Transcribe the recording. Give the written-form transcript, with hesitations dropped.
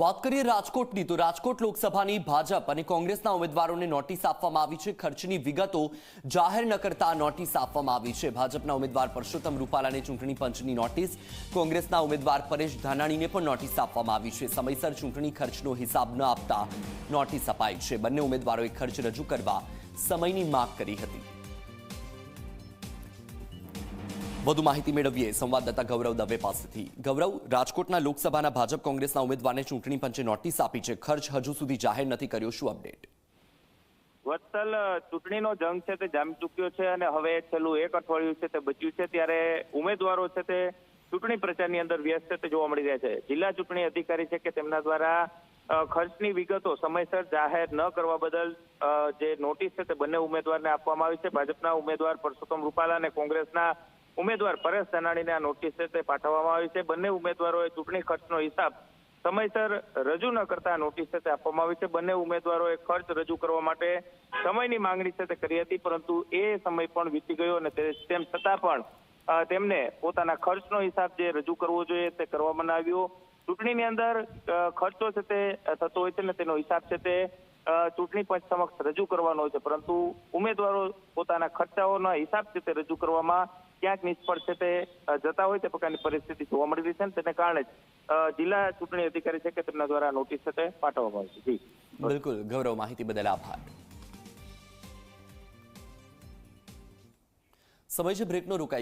વાત કરીએ રાજકોટની તો રાજકોટ લોકસભાની ભાજપ અને કોંગ્રેસના ઉમેદવારોને નોટિસ આપવામાં આવી છે। ખર્ચની વિગતો જાહેર ન કરતા નોટિસ આપવામાં આવી છે। ભાજપના ઉમેદવાર પરસોત્તમ રૂપાલાને ચૂંટણી પંચની નોટિસ, કોંગ્રેસના ઉમેદવાર પરેશ ધાનાણીને પણ નોટિસ આપવામાં આવી છે। સમયસર ચૂંટણી ખર્ચનો હિસાબ ન આપતા નોટિસ અપાઈ છે। બંને ઉમેદવારોએ ખર્ચ રજૂ કરવા સમયની માંગ કરી હતી। વધુ માહિતી મેળવીએ સંવાદદાતા ગૌરવ દવે પાસેથી। ગૌરવ, રાજકોટના લોકસભાના ભાજપ કોંગ્રેસના ઉમેદવારને ચૂંટણી પંચે નોટિસ આપી છે, ખર્ચ હજુ સુધી જાહેર નથી કર્યો, શું અપડેટ? વત્સલ, ચૂંટણીનો જંગ છે તે જામી ચૂક્યો છે અને હવે છેલ્લું એક અઠવાડિયું છે તે બચ્યું છે, ત્યારે ઉમેદવારો છે તે ચૂંટણી પ્રચારની અંદર વ્યસ્ત તે જોવા મળી રહ્યા છે। જિલ્લા ચૂંટણી અધિકારી છે કે તેમના દ્વારા ખર્ચની વિગતો સમયસર જાહેર ન કરવા બદલ જે નોટિસ છે તે બંને ઉમેદવારને આપવામાં આવી છે। ભાજપના ઉમેદવાર પરસોત્તમ રૂપાલા અને કોંગ્રેસના ઉમેદવાર પરેશ ધાનાણીને આ નોટિસ છે તે પાઠવવામાં આવી છે। બંને ઉમેદવારોએ ચૂંટણી ખર્ચનો હિસાબ સમયસર રજૂ ન કરતા નોટિસ છે તે આપવામાં આવી છે। બંને ઉમેદવારોએ ખર્ચ રજૂ કરવા માટે સમયની માંગણી છે તે કરી હતી, પરંતુ એ સમય પણ વીતી ગયો અને તેમ છતાં પણ તેમને પોતાના ખર્ચનો હિસાબ જે રજૂ કરવો જોઈએ તે કરવામાં ન આવ્યો। ચૂંટણીની અંદર ખર્ચો છે તે થતો હોય છે ને તેનો હિસાબ છે તે ચૂંટણી પંચ સમક્ષ રજૂ કરવાનો હોય છે, પરંતુ ઉમેદવારો પોતાના ખર્ચાઓના હિસાબ છે તે રજૂ કરવામાં ક્યાંક નિષ્ફળ છે તે જતા હોય તે પ્રકારની પરિસ્થિતિ જોવા મળી રહી છે અને તેને કારણે જ જિલ્લા ચૂંટણી અધિકારી છે કે તેમના દ્વારા નોટિસ છે તે પાઠવવામાં આવી છે। બિલકુલ ગૌરવ, માહિતી બદલ આભાર। સમય છે બ્રેકનો, રોકાઈ